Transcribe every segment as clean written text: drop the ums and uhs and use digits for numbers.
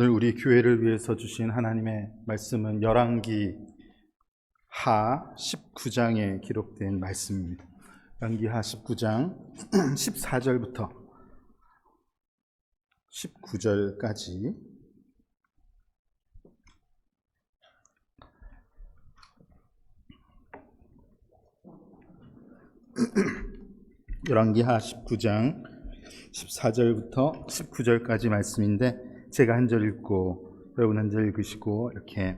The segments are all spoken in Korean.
오늘 우리 교회를 위해서 주신 하나님의 말씀은 열왕기 하 19장에 기록된 말씀입니다. 열왕기 하 19장 14절부터 19절까지 열왕기 하 19장 14절부터 19절까지 말씀인데 제가 한 절 읽고 여러분 한 절 읽으시고 이렇게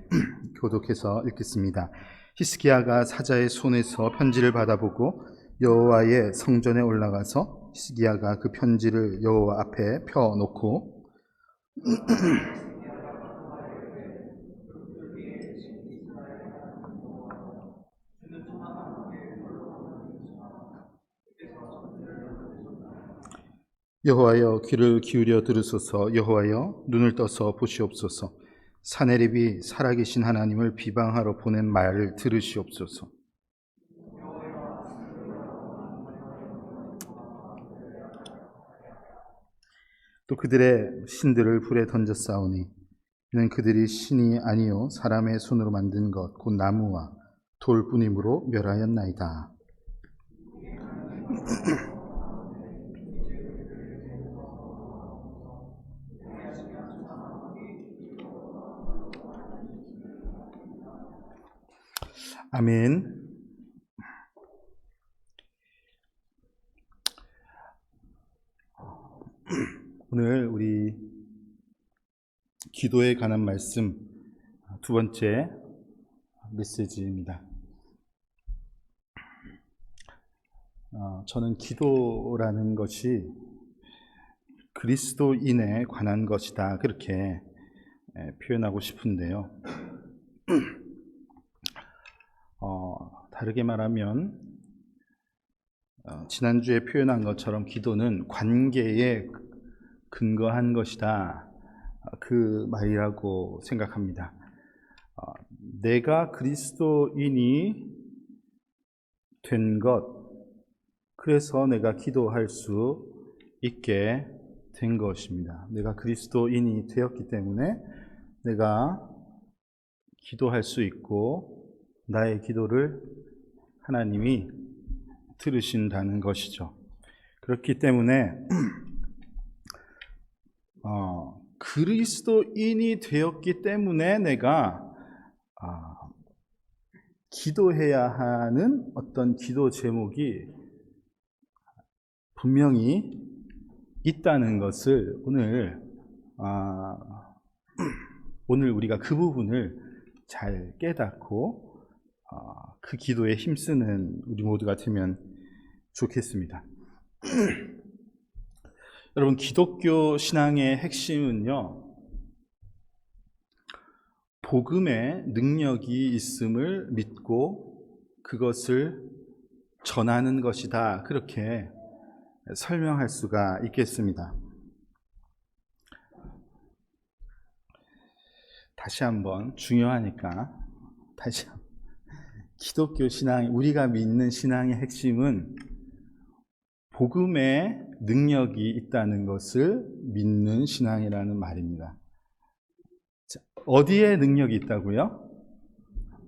교독해서 읽겠습니다. 히스기야가 사자의 손에서 편지를 받아보고 여호와의 성전에 올라가서 히스기야가 그 편지를 여호와 앞에 펴놓고 여호와여 귀를 기울여 들으소서. 여호와여 눈을 떠서 보시옵소서. 사내립이 살아계신 하나님을 비방하러 보낸 말을 들으시옵소서. 또 그들의 신들을 불에 던졌사오니 이는 그들이 신이 아니요 사람의 손으로 만든 것 곧 나무와 돌뿐이므로 멸하였나이다. 아멘. 오늘 우리 기도에 관한 말씀 두 번째 메시지입니다. 저는 기도라는 것이 그리스도인에 관한 것이다 그렇게 표현하고 싶은데요. 다르게 말하면 지난주에 표현한 것처럼 기도는 관계에 근거한 것이다 그 말이라고 생각합니다. 내가 그리스도인이 된 것, 그래서 내가 기도할 수 있게 된 것입니다. 내가 그리스도인이 되었기 때문에 내가 기도할 수 있고 나의 기도를 하나님이 들으신다는 것이죠. 그렇기 때문에 그리스도인이 되었기 때문에 내가 기도해야 하는 어떤 기도 제목이 분명히 있다는 것을 오늘 우리가 그 부분을 잘 깨닫고 그 기도에 힘쓰는 우리 모두가 되면 좋겠습니다. 여러분, 기독교 신앙의 핵심은요, 복음의 능력이 있음을 믿고 그것을 전하는 것이다 그렇게 설명할 수가 있겠습니다. 다시 한번 중요하니까 다시 한번 기독교 신앙, 우리가 믿는 신앙의 핵심은 복음의 능력이 있다는 것을 믿는 신앙이라는 말입니다. 자, 어디에 능력이 있다고요?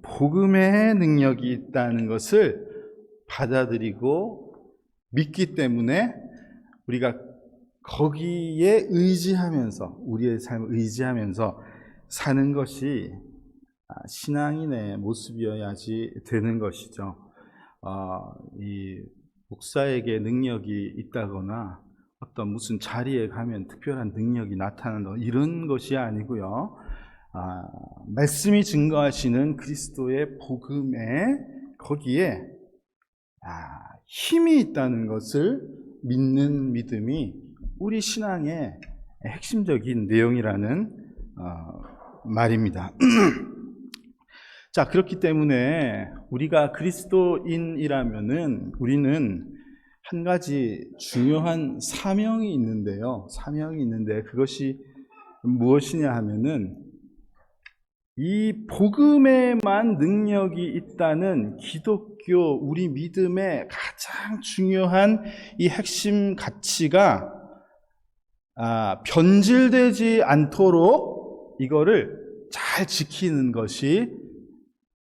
복음의 능력이 있다는 것을 받아들이고 믿기 때문에 우리가 거기에 의지하면서 우리의 삶을 의지하면서 사는 것이 신앙인의 모습이어야지 되는 것이죠. 이 목사에게 능력이 있다거나 어떤 무슨 자리에 가면 특별한 능력이 나타난다 이런 것이 아니고요. 말씀이 증거하시는 그리스도의 복음에 거기에 힘이 있다는 것을 믿는 믿음이 우리 신앙의 핵심적인 내용이라는 말입니다. 자, 그렇기 때문에 우리가 그리스도인이라면은 우리는 한 가지 중요한 사명이 있는데요. 사명이 있는데 그것이 무엇이냐 하면은 이 복음에만 능력이 있다는 기독교 우리 믿음의 가장 중요한 이 핵심 가치가 변질되지 않도록 이거를 잘 지키는 것이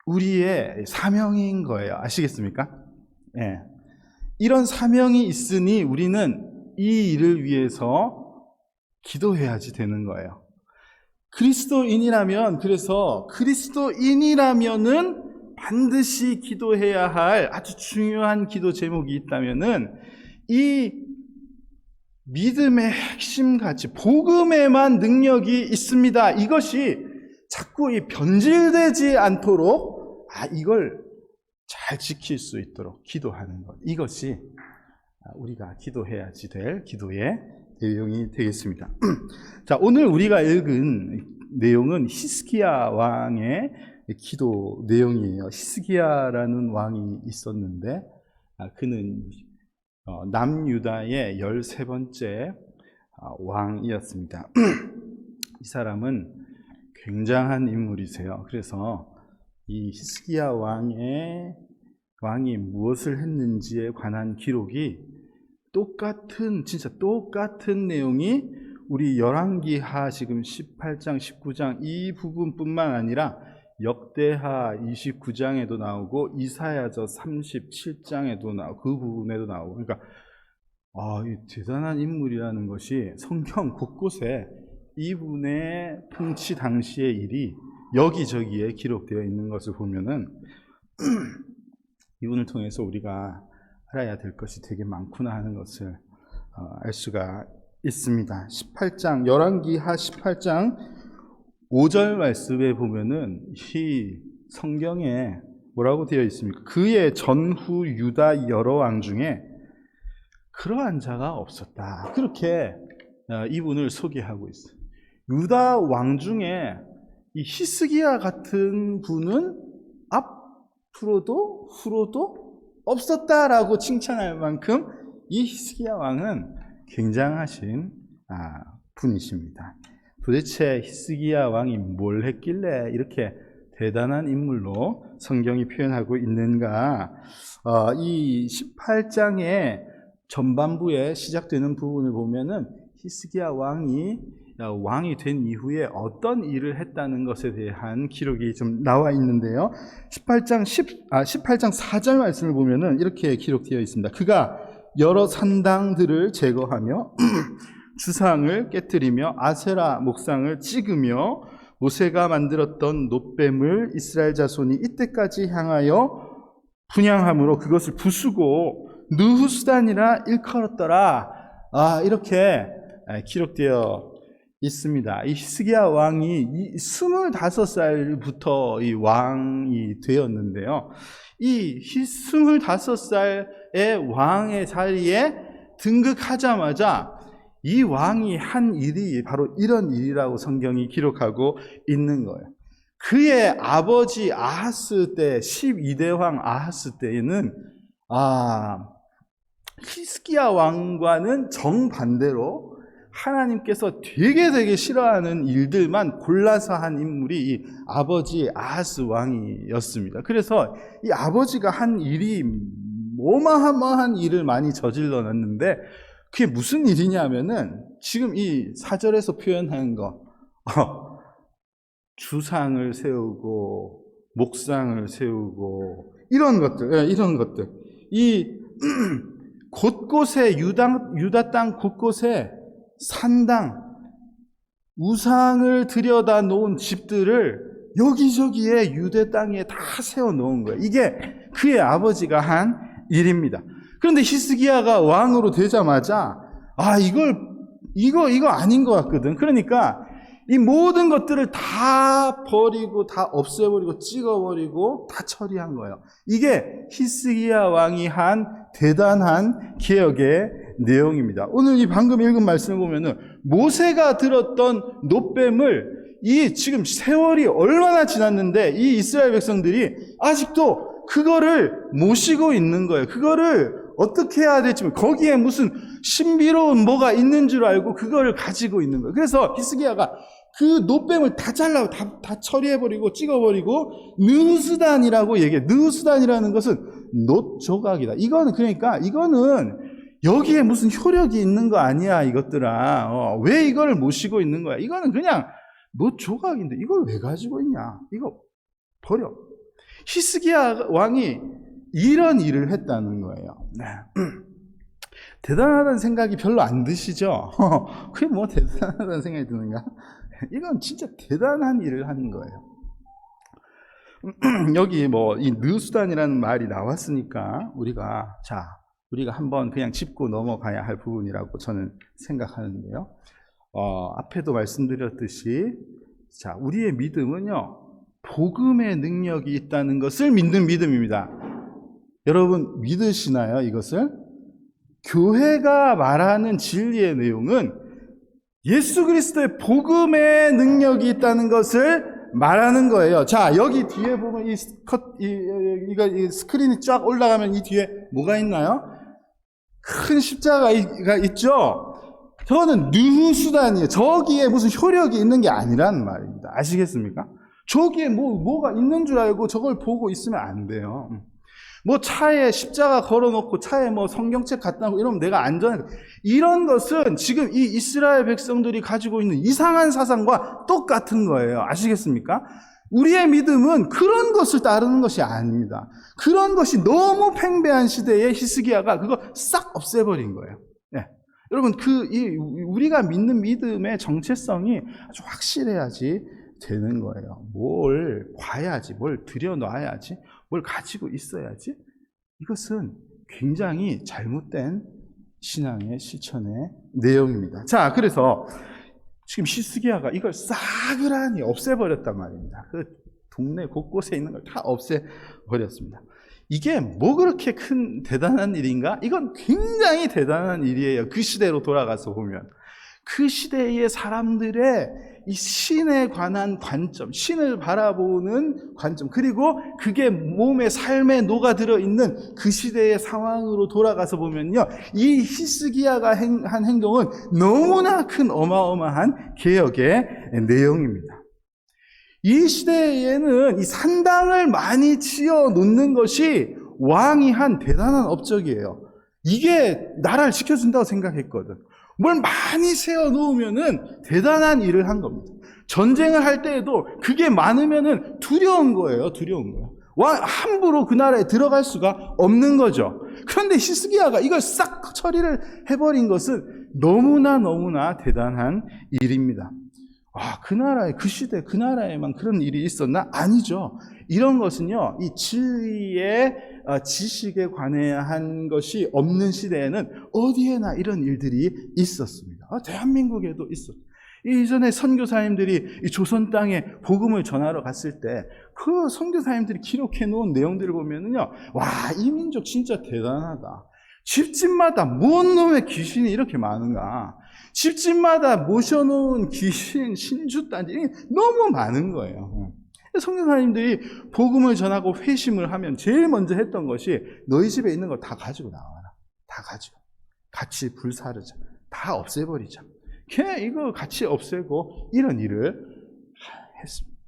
우리의 사명인 거예요. 아시겠습니까? 예. 이런 사명이 있으니 우리는 이 일을 위해서 기도해야지 되는 거예요. 그래서 그리스도인이라면은 반드시 기도해야 할 아주 중요한 기도 제목이 있다면은 이 믿음의 핵심 가치, 복음에만 능력이 있습니다. 이것이 자꾸 이 변질되지 않도록 이걸 잘 지킬 수 있도록 기도하는 것. 이것이 우리가 기도해야지 될 기도의 내용이 되겠습니다. 자, 오늘 우리가 읽은 내용은 히스기야 왕의 기도 내용이에요. 히스기야라는 왕이 있었는데 그는 남유다의 13번째 왕이었습니다. 이 사람은 굉장한 인물이세요. 그래서 이 히스기야 왕이 무엇을 했는지에 관한 기록이 진짜 똑같은 내용이 우리 열왕기하 지금 18장, 19장 이 부분뿐만 아니라 역대하 29장에도 나오고 이사야서 37장에도 나오고 그 부분에도 나오고, 그러니까 이 대단한 인물이라는 것이 성경 곳곳에 이분의 통치 당시의 일이 여기저기에 기록되어 있는 것을 보면은 이분을 통해서 우리가 알아야 될 것이 되게 많구나 하는 것을 알 수가 있습니다. 18장, 열왕기하 18장 5절 말씀에 보면은 이 성경에 뭐라고 되어 있습니까? 그의 전후 유다 여러 왕 중에 그러한 자가 없었다. 그렇게 이분을 소개하고 있어요. 유다 왕 중에 이 히스기야 같은 분은 앞으로도 후로도 없었다라고 칭찬할 만큼 이 히스기야 왕은 굉장하신 분이십니다. 도대체 히스기야 왕이 뭘 했길래 이렇게 대단한 인물로 성경이 표현하고 있는가? 이 18장의 전반부에 시작되는 부분을 보면은 히스기야 왕이 된 이후에 어떤 일을 했다는 것에 대한 기록이 좀 나와 있는데요. 18장 4절 말씀을 보면은 이렇게 기록되어 있습니다. 그가 여러 산당들을 제거하며 주상을 깨뜨리며 아세라 목상을 찍으며 모세가 만들었던 놋뱀을 이스라엘 자손이 이때까지 향하여 분향함으로 그것을 부수고 느후스단이라 일컬었더라. 이렇게 기록되어 있습니다. 이 히스기야 왕이 25살부터 이 왕이 되었는데요. 이 25살의 왕의 자리에 등극하자마자 이 왕이 한 일이 바로 이런 일이라고 성경이 기록하고 있는 거예요. 그의 아버지 아하스 때, 12대 왕 아하스 때에는 히스기야 왕과는 정반대로 하나님께서 되게 싫어하는 일들만 골라서 한 인물이 이 아버지 아하스 왕이었습니다. 그래서 이 아버지가 한 일이 어마어마한 일을 많이 저질러 놨는데 그게 무슨 일이냐면은 지금 이 4절에서 표현한 거, 주상을 세우고 목상을 세우고 이런 것들, 이 곳곳에 유다 땅 곳곳에 산당, 우상을 들여다 놓은 집들을 여기저기에 유대 땅에 다 세워 놓은 거예요. 이게 그의 아버지가 한 일입니다. 그런데 히스기야가 왕으로 되자마자 이거 아닌 것 같거든. 그러니까 이 모든 것들을 다 버리고 다 없애버리고 찍어버리고 다 처리한 거예요. 이게 히스기야 왕이 한 대단한 개혁의 내용입니다. 오늘 이 방금 읽은 말씀을 보면은 모세가 들었던 놋뱀을 이 지금 세월이 얼마나 지났는데 이 이스라엘 백성들이 아직도 그거를 모시고 있는 거예요. 그거를 어떻게 해야 될지, 거기에 무슨 신비로운 뭐가 있는 줄 알고 그거를 가지고 있는 거예요. 그래서 히스기야가 그 놋뱀을 다 잘라고 다 처리해버리고 찍어버리고 느후스단이라고 얘기해요. 느후스단이라는 것은 놋 조각이다. 이거는 여기에 무슨 효력이 있는 거 아니야, 이것들아. 왜 이거를 모시고 있는 거야? 이거는 그냥 너 조각인데 이걸 왜 가지고 있냐? 이거 버려. 히스기야 왕이 이런 일을 했다는 거예요. 네. 대단하다는 생각이 별로 안 드시죠? 그게 뭐 대단하다는 생각이 드는가? 이건 진짜 대단한 일을 하는 거예요. 여기 뭐 이 느수단이라는 말이 나왔으니까 우리가 한번 그냥 짚고 넘어가야 할 부분이라고 저는 생각하는데요. 앞에도 말씀드렸듯이 우리의 믿음은요, 복음의 능력이 있다는 것을 믿는 믿음입니다. 여러분 믿으시나요, 이것을? 교회가 말하는 진리의 내용은 예수 그리스도의 복음의 능력이 있다는 것을 말하는 거예요. 자, 여기 뒤에 보면 이 스크린이 쫙 올라가면 이 뒤에 뭐가 있나요? 큰 십자가가 있죠? 저거는 느후수단이에요. 저기에 무슨 효력이 있는 게 아니라는 말입니다. 아시겠습니까? 저기에 뭐가 있는 줄 알고 저걸 보고 있으면 안 돼요. 뭐 차에 십자가 걸어놓고 차에 뭐 성경책 갖다 놓고 이러면 내가 안전해. 이런 것은 지금 이 이스라엘 백성들이 가지고 있는 이상한 사상과 똑같은 거예요. 아시겠습니까? 우리의 믿음은 그런 것을 따르는 것이 아닙니다. 그런 것이 너무 팽배한 시대에 히스기야가 그거 싹 없애버린 거예요. 네. 여러분, 우리가 믿는 믿음의 정체성이 아주 확실해야지 되는 거예요. 뭘 봐야지, 뭘 들여놔야지, 뭘 가지고 있어야지. 이것은 굉장히 잘못된 신앙의 실천의 내용입니다. 자, 그래서 지금 히스기야가 이걸 싸그라니 없애버렸단 말입니다. 그 동네 곳곳에 있는 걸 다 없애버렸습니다. 이게 뭐 그렇게 대단한 일인가? 이건 굉장히 대단한 일이에요. 그 시대로 돌아가서 보면. 그 시대의 사람들의 이 신에 관한 관점, 신을 바라보는 관점, 그리고 그게 몸의 삶에 녹아들어 있는 그 시대의 상황으로 돌아가서 보면요, 이 히스기야가 한 행동은 너무나 큰 어마어마한 개혁의 내용입니다. 이 시대에는 이 산당을 많이 지어 놓는 것이 왕이 한 대단한 업적이에요. 이게 나라를 지켜준다고 생각했거든. 뭘 많이 세워 놓으면은 대단한 일을 한 겁니다. 전쟁을 할 때에도 그게 많으면은 두려운 거예요. 두려운 거예요. 함부로 그 나라에 들어갈 수가 없는 거죠. 그런데 히스기야가 이걸 싹 처리를 해버린 것은 너무나 대단한 일입니다. 그 나라에, 그 시대, 그 나라에만 그런 일이 있었나? 아니죠. 이런 것은요, 이 진리의 지식에 관한 것이 없는 시대에는 어디에나 이런 일들이 있었습니다. 대한민국에도 있었죠. 이전에 선교사님들이 이 조선 땅에 복음을 전하러 갔을 때 그 선교사님들이 기록해 놓은 내용들을 보면은요, 와, 이 민족 진짜 대단하다. 집집마다 뭔 놈의 귀신이 이렇게 많은가? 집집마다 모셔놓은 귀신, 신주단지 너무 많은 거예요. 선교사님들이 복음을 전하고 회심을 하면 제일 먼저 했던 것이 너희 집에 있는 걸 다 가지고 나와라. 다 가지고. 같이 불사르자. 다 없애버리자. 이거 같이 없애고 이런 일을 했습니다.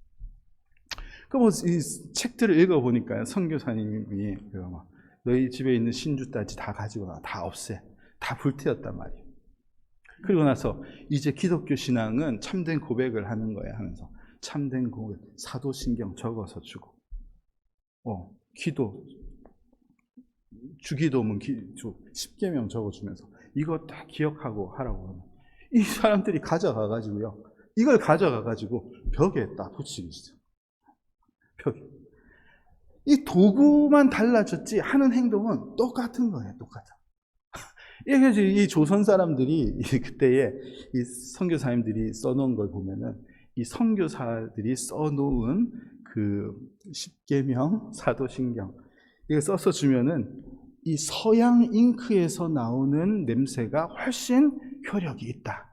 이 책들을 읽어보니까요, 선교사님이 너희 집에 있는 신주단지 다 가지고 나와. 다 없애. 다 불태웠단 말이에요. 그리고 나서 이제 기독교 신앙은 참된 고백을 하는 거예요 하면서 참된 고백, 사도신경 적어서 주고 기도, 주기도문 10계명 적어주면서 이거 다 기억하고 하라고 하면 이 사람들이 가져가가지고요, 이걸 가져가가지고 벽에 딱 붙이기 시작. 벽에. 이 도구만 달라졌지 하는 행동은 똑같은 거예요. 똑같아. 이 조선 사람들이 그때에 이 선교사님들이 써놓은 걸 보면은 이 선교사들이 써놓은 그 십계명, 사도신경 이걸 써서 주면은 이 서양 잉크에서 나오는 냄새가 훨씬 효력이 있다.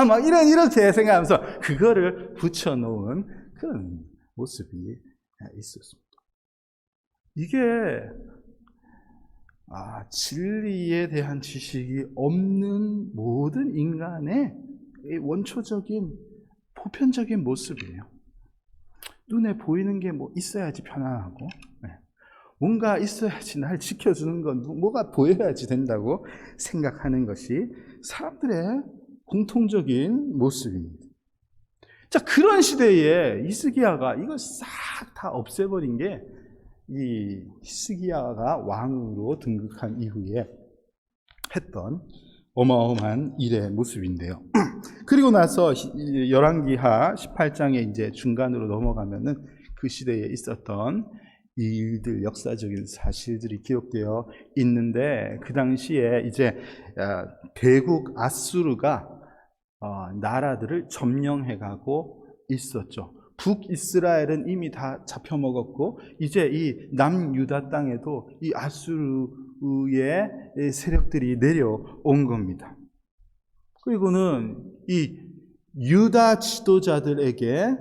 막 이렇게 생각하면서 그거를 붙여놓은 그런 모습이 있었습니다. 이게 진리에 대한 지식이 없는 모든 인간의 원초적인 보편적인 모습이에요. 눈에 보이는 게 뭐 있어야지 편안하고, 뭔가 있어야지 날 지켜주는 건 뭐가 보여야지 된다고 생각하는 것이 사람들의 공통적인 모습입니다. 자, 그런 시대에 히스기야가 이걸 싹 다 없애버린 게 이 히스기야가 왕으로 등극한 이후에 했던 어마어마한 일의 모습인데요. 그리고 나서 열왕기하 18장에 이제 중간으로 넘어가면은 그 시대에 있었던 이 일들, 역사적인 사실들이 기록되어 있는데, 그 당시에 이제 대국 아수르가 나라들을 점령해가고 있었죠. 북이스라엘은 이미 다 잡혀먹었고, 이제 이 남유다 땅에도 이 아수르의 세력들이 내려온 겁니다. 그리고는 이 유다 지도자들에게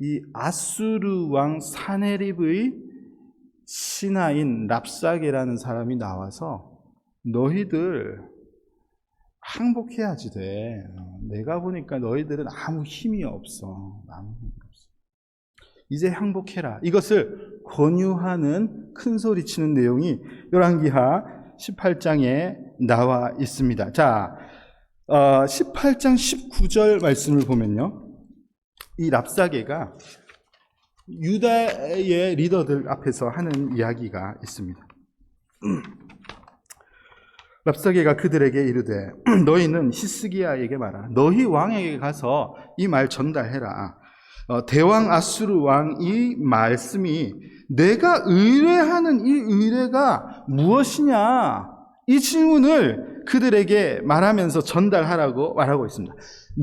이 아수르 왕 사네립의 신하인 랍사게라는 사람이 나와서 너희들 항복해야지 돼. 내가 보니까 너희들은 아무 힘이 없어. 이제 항복해라. 이것을 권유하는 큰 소리 치는 내용이 열왕기하 18장에 나와 있습니다. 자, 18장 19절 말씀을 보면요, 이 랍사게가 유다의 리더들 앞에서 하는 이야기가 있습니다. 랍사게가 그들에게 이르되 너희는 히스기야에게 말하라. 너희 왕에게 가서 이 말 전달해라. 대왕 아수르 왕이 말씀이 내가 의뢰하는 이 의뢰가 무엇이냐, 이 질문을 그들에게 말하면서 전달하라고 말하고 있습니다.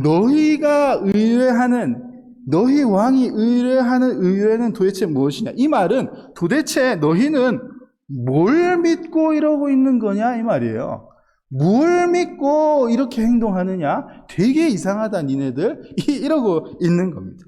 너희가 의뢰하는, 너희 왕이 의뢰하는 의뢰는 도대체 무엇이냐? 이 말은 도대체 너희는 뭘 믿고 이러고 있는 거냐 이 말이에요. 뭘 믿고 이렇게 행동하느냐? 되게 이상하다 니네들, 이러고 있는 겁니다.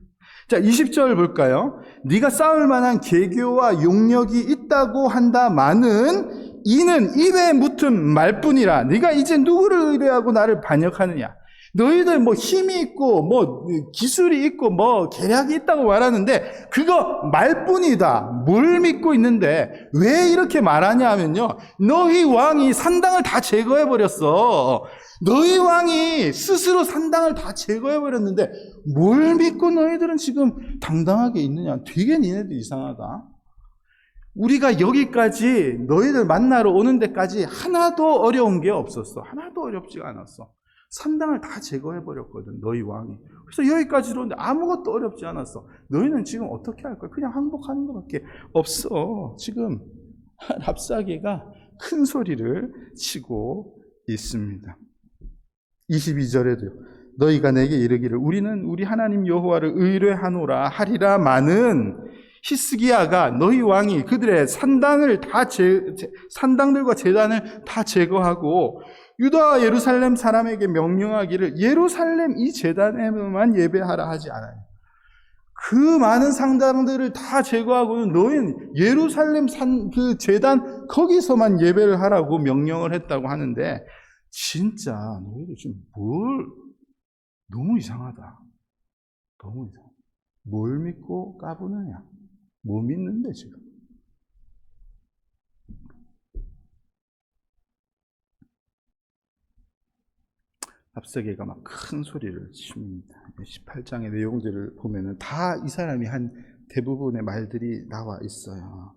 자, 20절 볼까요? 네가 싸울 만한 계교와 용력이 있다고 한다마는 이는 입에 묻은 말뿐이라. 네가 이제 누구를 의뢰하고 나를 반역하느냐? 너희들 뭐 힘이 있고 뭐 기술이 있고 뭐 계략이 있다고 말하는데 그거 말뿐이다. 뭘 믿고 있는데 왜 이렇게 말하냐 하면요, 너희 왕이 산당을 다 제거해버렸어. 너희 왕이 스스로 산당을 다 제거해버렸는데 뭘 믿고 너희들은 지금 당당하게 있느냐. 되게 니네들 이상하다. 우리가 여기까지 너희들 만나러 오는 데까지 하나도 어려운 게 없었어. 하나도 어렵지가 않았어. 산당을 다 제거해버렸거든, 너희 왕이. 그래서 여기까지 오는데 아무것도 어렵지 않았어. 너희는 지금 어떻게 할 거야? 그냥 항복하는 것밖에 없어. 지금 랍사게가 큰 소리를 치고 있습니다. 22절에도요. 너희가 내게 이르기를 우리는 우리 하나님 여호와를 의뢰하노라 하리라마는 히스기야가 너희 왕이 그들의 산당들과 제단을 다 제거하고 유다와 예루살렘 사람에게 명령하기를 예루살렘 이 제단에만 예배하라 하지 않아요. 그 많은 상당들을 다 제거하고는 너희는 예루살렘 그 제단 거기서만 예배를 하라고 명령을 했다고 하는데, 진짜 너희들 지금 너무 이상하다. 너무 이상하다. 뭘 믿고 까부느냐? 뭐 믿는데 지금? 랍사게가 막 큰 소리를 칩니다. 18장의 내용들을 보면은 다 이 사람이 한 대부분의 말들이 나와 있어요.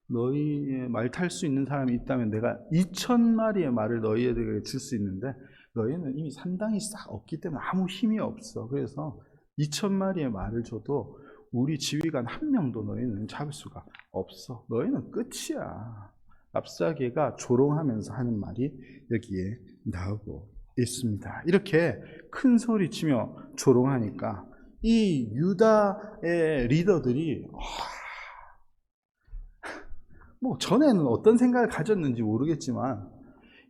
너희의 말 탈 수 있는 사람이 있다면 내가 2,000마리의 말을 너희에게 줄 수 있는데 너희는 이미 산당이 싹 없기 때문에 아무 힘이 없어. 그래서 2,000마리의 말을 줘도 우리 지휘관 한 명도 너희는 잡을 수가 없어. 너희는 끝이야. 랍사게가 조롱하면서 하는 말이 여기에 나오고 있습니다. 이렇게 큰 소리 치며 조롱하니까 이 유다의 리더들이 뭐 전에는 어떤 생각을 가졌는지 모르겠지만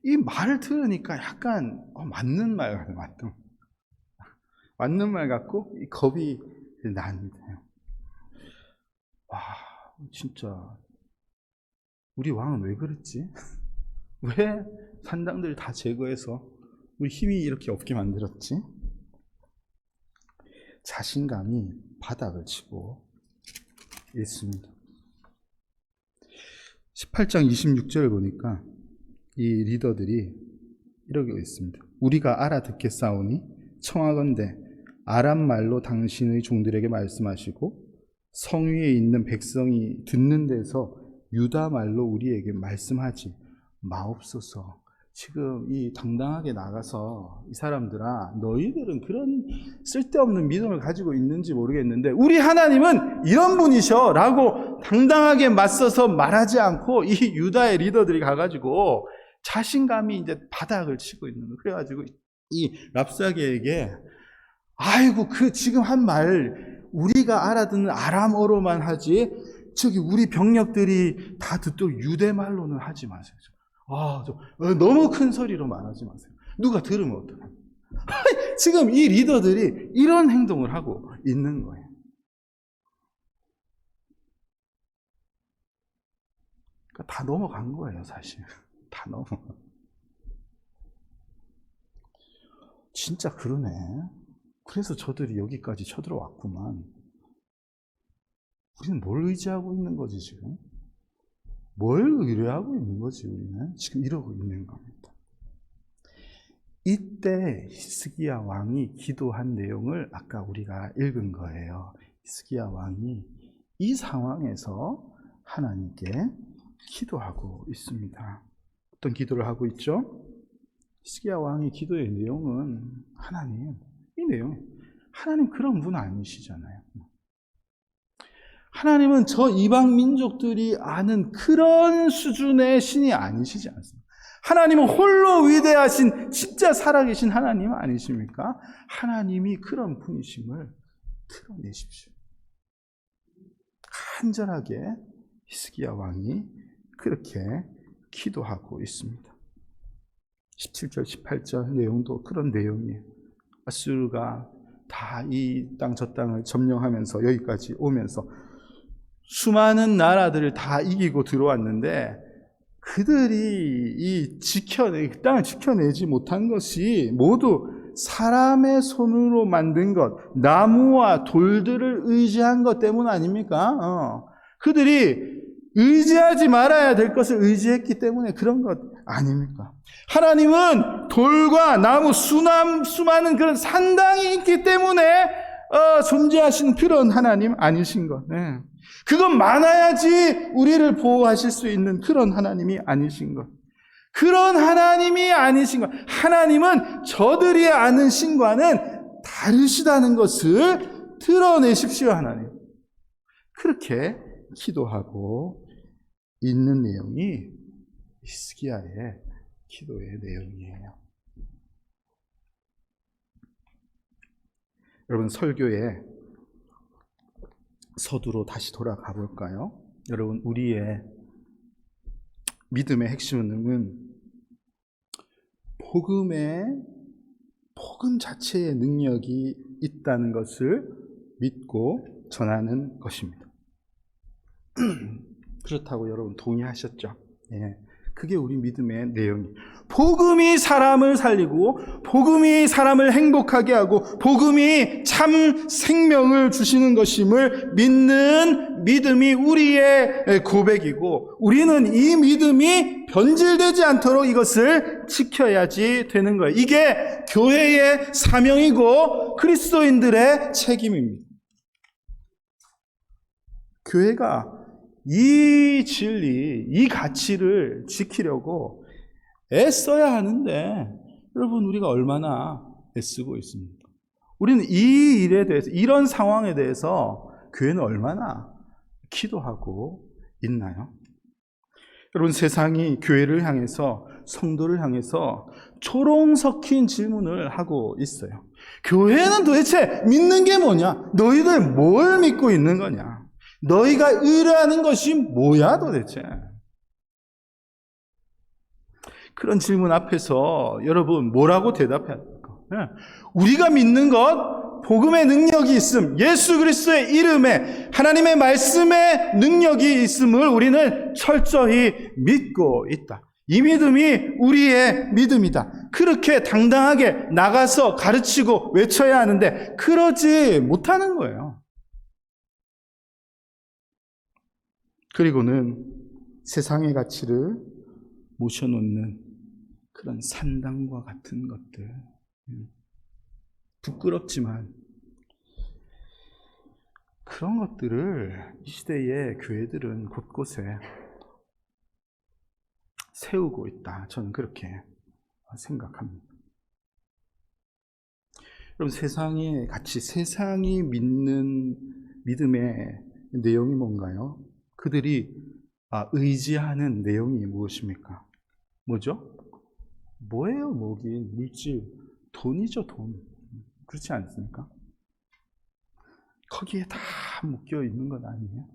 이 말을 들으니까 약간 맞는 말 같아요. 맞는 말 같고 겁이 납니다. 와, 진짜 우리 왕은 왜 그랬지? 왜 산당들 다 제거해서 우리 힘이 이렇게 없게 만들었지? 자신감이 바닥을 치고 있습니다. 18장 26절을 보니까 이 리더들이 이러고 있습니다. 우리가 알아듣겠사오니 청하건대 아람 말로 당신의 종들에게 말씀하시고 성 위에 있는 백성이 듣는 데서 유다 말로 우리에게 말씀하지 마옵소서. 지금 이 당당하게 나가서 이 사람들아, 너희들은 그런 쓸데없는 믿음을 가지고 있는지 모르겠는데 우리 하나님은 이런 분이셔 라고 당당하게 맞서서 말하지 않고 이 유다의 리더들이 가가지고 자신감이 이제 바닥을 치고 있는 거예요. 그래가지고 이 랍사게에게 아이고 그 지금 한 말 우리가 알아듣는 아람어로만 하지 저기 우리 병력들이 다 듣도록 유대말로는 하지 마세요. 너무 큰 소리로 말하지 마세요. 누가 들으면 어떡해. 지금 이 리더들이 이런 행동을 하고 있는 거예요. 그러니까 다 넘어간 거예요, 사실. 다 넘어간. 진짜 그러네. 그래서 저들이 여기까지 쳐들어왔구만. 우리는 뭘 의지하고 있는 거지, 지금? 뭘 의뢰하고 있는 거지, 우리는? 지금 이러고 있는 겁니다. 이때 히스기야 왕이 기도한 내용을 아까 우리가 읽은 거예요. 히스기야 왕이 이 상황에서 하나님께 기도하고 있습니다. 어떤 기도를 하고 있죠? 히스기야 왕의 기도의 내용은 하나님, 이 내용, 하나님 그런 분 아니시잖아요. 하나님은 저 이방 민족들이 아는 그런 수준의 신이 아니시지 않습니까? 하나님은 홀로 위대하신 진짜 살아계신 하나님 아니십니까? 하나님이 그런 분이심을 드러내십시오. 간절하게 히스기야 왕이 그렇게 기도하고 있습니다. 17절, 18절 내용도 그런 내용이에요. 아수르가 다 이 땅 저 땅을 점령하면서 여기까지 오면서 수많은 나라들을 다 이기고 들어왔는데 그들이 이 땅을 지켜내지 못한 것이 모두 사람의 손으로 만든 것, 나무와 돌들을 의지한 것 때문 아닙니까? 그들이 의지하지 말아야 될 것을 의지했기 때문에 그런 것 아닙니까? 하나님은 돌과 나무, 수많은 그런 산당이 있기 때문에 존재하신 그런 하나님 아니신 것. 네. 그건 많아야지 우리를 보호하실 수 있는 그런 하나님이 아니신 것. 그런 하나님이 아니신 것. 하나님은 저들이 아는 신과는 다르시다는 것을 드러내십시오, 하나님. 그렇게 기도하고 있는 내용이 히스기야의 기도의 내용이에요. 여러분, 설교의 서두로 다시 돌아가 볼까요? 여러분, 우리의 믿음의 핵심은 복음 자체의 능력이 있다는 것을 믿고 전하는 것입니다. 그렇다고 여러분 동의하셨죠? 예. 그게 우리 믿음의 내용이에요. 복음이 사람을 살리고 복음이 사람을 행복하게 하고 복음이 참 생명을 주시는 것임을 믿는 믿음이 우리의 고백이고 우리는 이 믿음이 변질되지 않도록 이것을 지켜야지 되는 거예요. 이게 교회의 사명이고 그리스도인들의 책임입니다. 교회가 이 진리, 이 가치를 지키려고 애써야 하는데 여러분 우리가 얼마나 애쓰고 있습니까? 우리는 이 일에 대해서, 이런 상황에 대해서 교회는 얼마나 기도하고 있나요? 여러분, 세상이 교회를 향해서, 성도를 향해서 초롱 섞인 질문을 하고 있어요. 교회는 도대체 믿는 게 뭐냐? 너희들 뭘 믿고 있는 거냐? 너희가 의뢰하는 것이 뭐야 도대체? 그런 질문 앞에서 여러분 뭐라고 대답해야 될까? 우리가 믿는 것, 복음의 능력이 있음, 예수 그리스도의 이름에 하나님의 말씀의 능력이 있음을 우리는 철저히 믿고 있다. 이 믿음이 우리의 믿음이다. 그렇게 당당하게 나가서 가르치고 외쳐야 하는데 그러지 못하는 거예요. 그리고는 세상의 가치를 모셔놓는 그런 산당과 같은 것들, 부끄럽지만 그런 것들을 이 시대의 교회들은 곳곳에 세우고 있다. 저는 그렇게 생각합니다. 그럼 세상이 믿는 믿음의 내용이 뭔가요? 그들이 의지하는 내용이 무엇입니까? 뭐죠? 뭐예요, 뭐긴? 물질, 돈이죠, 돈. 그렇지 않습니까? 거기에 다 묶여 있는 것 아니에요?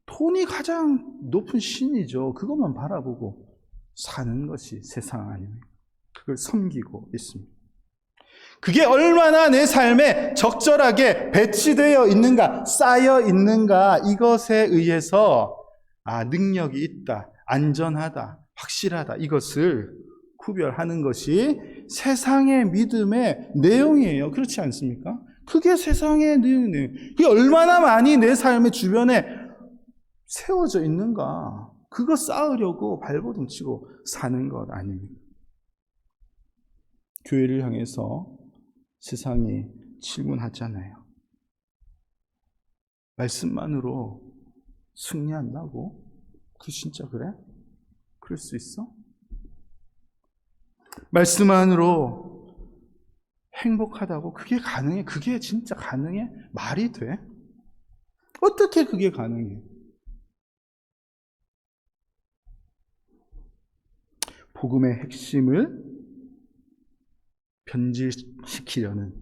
돈이 가장 높은 신이죠. 그것만 바라보고 사는 것이 세상 아닙니까? 그걸 섬기고 있습니다. 그게 얼마나 내 삶에 적절하게 배치되어 있는가, 쌓여 있는가, 이것에 의해서 능력이 있다, 안전하다, 확실하다, 이것을 구별하는 것이 세상의 믿음의 내용이에요. 그렇지 않습니까? 그게 세상의 내용이에요. 그게 얼마나 많이 내 삶의 주변에 세워져 있는가, 그거 쌓으려고 발버둥 치고 사는 것 아닙니까? 교회를 향해서 세상이 질문하잖아요. 말씀만으로 승리한다고? 그 진짜 그래? 그럴 수 있어? 말씀만으로 행복하다고? 그게 가능해? 그게 진짜 가능해? 말이 돼? 어떻게 그게 가능해? 복음의 핵심을 변질시키려는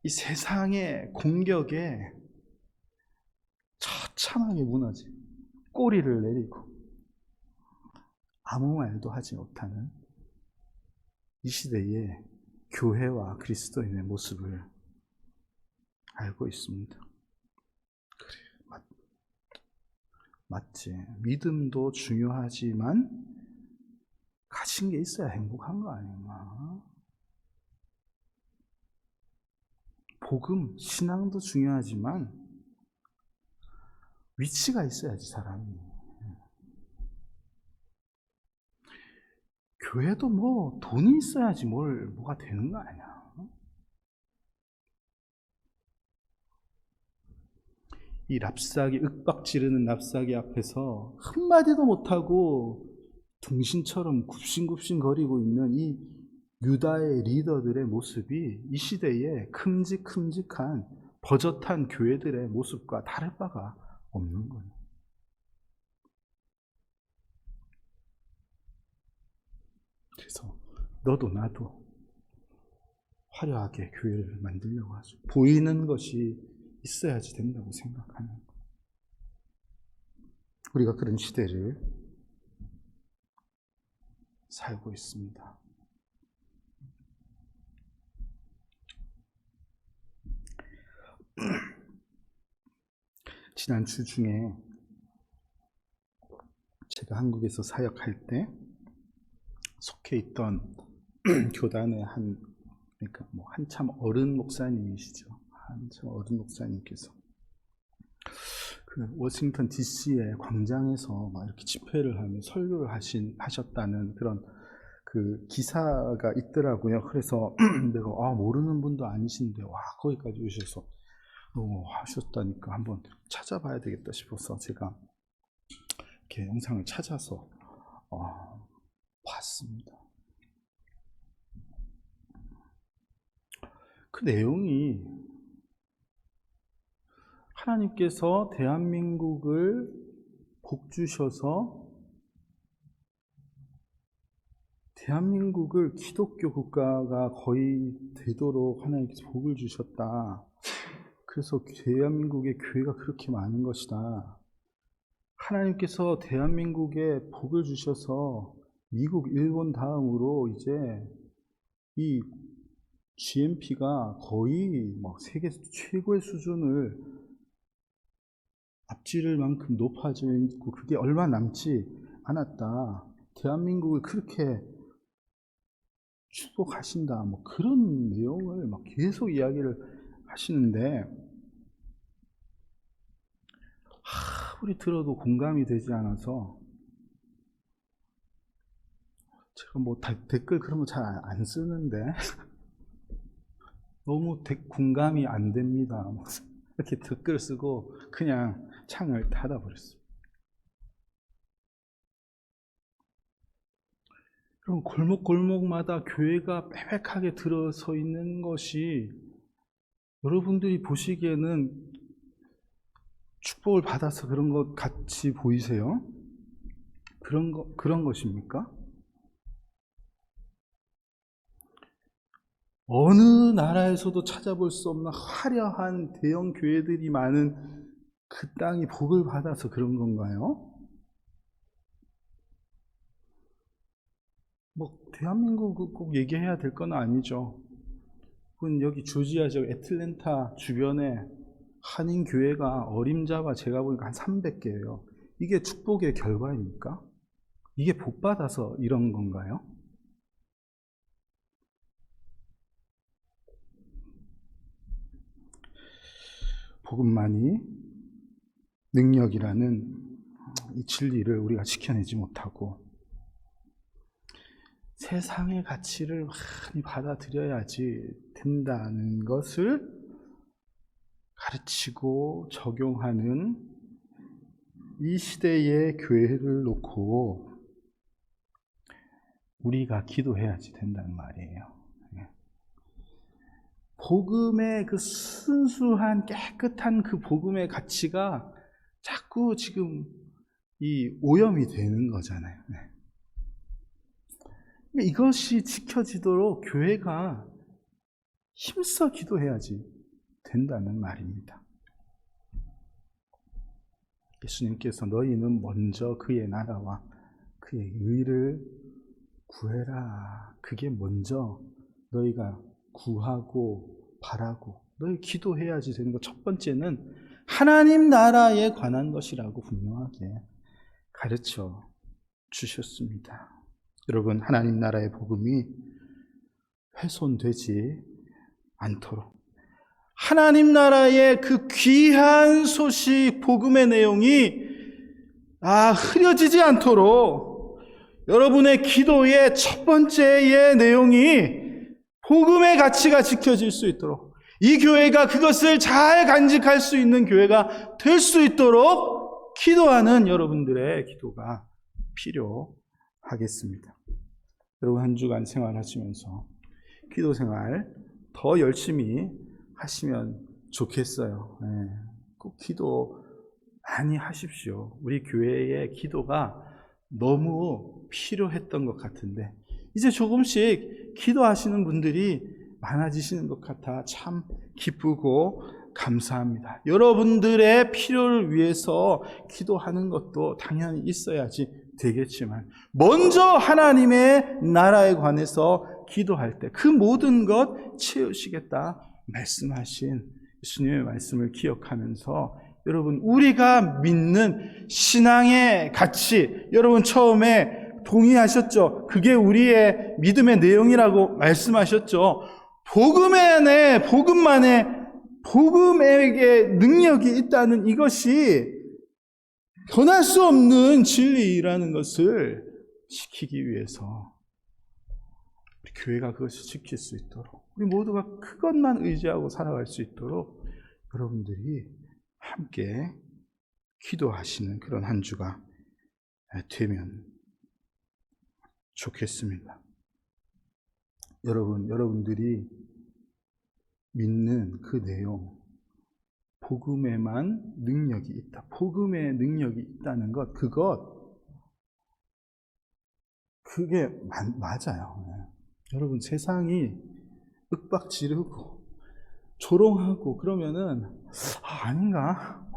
이 세상의 공격에 처참하게 무너지 꼬리를 내리고 아무 말도 하지 못하는 이 시대의 교회와 그리스도인의 모습을 알고 있습니다. 그래, 맞지. 믿음도 중요하지만 가진 게 있어야 행복한 거 아닌가? 복음, 신앙도 중요하지만 위치가 있어야지, 사람이. 교회도 뭐 돈이 있어야지 뭐가 되는 거 아니야. 이 랍사기, 윽박 지르는 랍사기 앞에서 한마디도 못하고 등신처럼 굽신굽신 거리고 있는 이 유다의 리더들의 모습이 이 시대의 큼직큼직한 버젓한 교회들의 모습과 다를 바가 없는 거예요. 그래서 너도 나도 화려하게 교회를 만들려고 하죠. 보이는 것이 있어야지 된다고 생각하는 거예요. 우리가 그런 시대를 살고 있습니다. 지난 주 중에 제가 한국에서 사역할 때 속해 있던 교단의 그러니까 한참 어른 목사님이시죠. 한참 어른 목사님께서 그 워싱턴 DC의 광장에서 막 이렇게 집회를 하며 설교를 하셨다는 그런 그 기사가 있더라고요. 그래서 내가 모르는 분도 아니신데 거기까지 오셔서 하셨다니까 한번 찾아봐야 되겠다 싶어서 제가 이렇게 영상을 찾아서 봤습니다. 그 내용이 하나님께서 대한민국을 복 주셔서 대한민국을 기독교 국가가 거의 되도록 하나님께서 복을 주셨다. 그래서 대한민국의 교회가 그렇게 많은 것이다. 하나님께서 대한민국에 복을 주셔서 미국, 일본 다음으로 이제 이 GNP가 거의 세계 최고의 수준을 앞지를 만큼 높아져 있고 그게 얼마 남지 않았다. 대한민국을 그렇게 축복하신다. 그런 내용을 계속 이야기를 하시는데 아무리 들어도 공감이 되지 않아서 제가 뭐 댓글 그런 거 잘 안 쓰는데 너무 공감이 안 됩니다. 이렇게 댓글 쓰고 그냥 창을 닫아버렸어요. 그럼 골목골목마다 교회가 빽빽하게 들어서 있는 것이 여러분들이 보시기에는 축복을 받아서 그런 것 같이 보이세요? 그런 것입니까? 어느 나라에서도 찾아볼 수 없는 화려한 대형 교회들이 많은 그 땅이 복을 받아서 그런 건가요? 뭐 대한민국 꼭 얘기해야 될 건 아니죠. 여기 조지아 지역 애틀랜타 주변에 한인 교회가 어림잡아 제가 보니까 한 300개예요. 이게 축복의 결과입니까? 이게 복 받아서 이런 건가요? 복음만이 능력이라는 이 진리를 우리가 지켜내지 못하고 세상의 가치를 많이 받아들여야지 된다는 것을 가르치고 적용하는 이 시대의 교회를 놓고 우리가 기도해야지 된다는 말이에요. 복음의 그 순수한 깨끗한 그 복음의 가치가 자꾸 지금 이 오염이 되는 거잖아요. 이것이 지켜지도록 교회가 힘써 기도해야지 된다는 말입니다. 예수님께서 너희는 먼저 그의 나라와 그의 의를 구해라. 그게 먼저 너희가 구하고 바라고 너희 기도해야지 되는 것. 첫 번째는 하나님 나라에 관한 것이라고 분명하게 가르쳐 주셨습니다. 여러분, 하나님 나라의 복음이 훼손되지 않도록 하나님 나라의 그 귀한 소식, 복음의 내용이 흐려지지 않도록 여러분의 기도의 첫 번째의 내용이 복음의 가치가 지켜질 수 있도록 이 교회가 그것을 잘 간직할 수 있는 교회가 될 수 있도록 기도하는 여러분들의 기도가 필요하겠습니다. 여러분, 한 주간 생활하시면서 기도 생활 더 열심히 하시면 좋겠어요. 꼭 기도 많이 하십시오. 우리 교회의 기도가 너무 필요했던 것 같은데 이제 조금씩 기도하시는 분들이 많아지시는 것 같아 참 기쁘고 감사합니다. 여러분들의 필요를 위해서 기도하는 것도 당연히 있어야지 되겠지만 먼저 하나님의 나라에 관해서 기도할 때 그 모든 것 채우시겠다 말씀하신 예수님의 말씀을 기억하면서 여러분, 우리가 믿는 신앙의 가치, 여러분 처음에 동의하셨죠? 그게 우리의 믿음의 내용이라고 말씀하셨죠? 복음에게 능력이 있다는 이것이 변할 수 없는 진리라는 것을 지키기 위해서 우리 교회가 그것을 지킬 수 있도록 우리 모두가 그것만 의지하고 살아갈 수 있도록 여러분들이 함께 기도하시는 그런 한 주가 되면 좋겠습니다. 여러분들이 믿는 그 내용, 복음에만 능력이 있다. 복음에 능력이 있다는 것, 그게 맞아요. 여러분, 세상이 윽박지르고 조롱하고 그러면은 아닌가?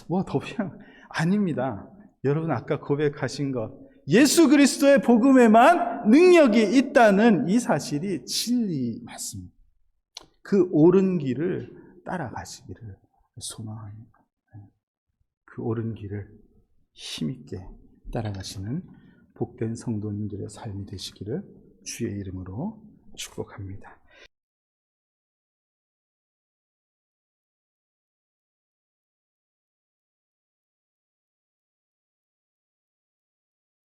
뭐 더 그냥 아닙니다. 여러분, 아까 고백하신 것, 예수 그리스도의 복음에만 능력이 있다는 이 사실이 진리 맞습니다. 그 옳은 길을 따라가시기를 소망합니다. 그 옳은 길을 힘있게 따라가시는 복된 성도님들의 삶이 되시기를 주의 이름으로 축복합니다.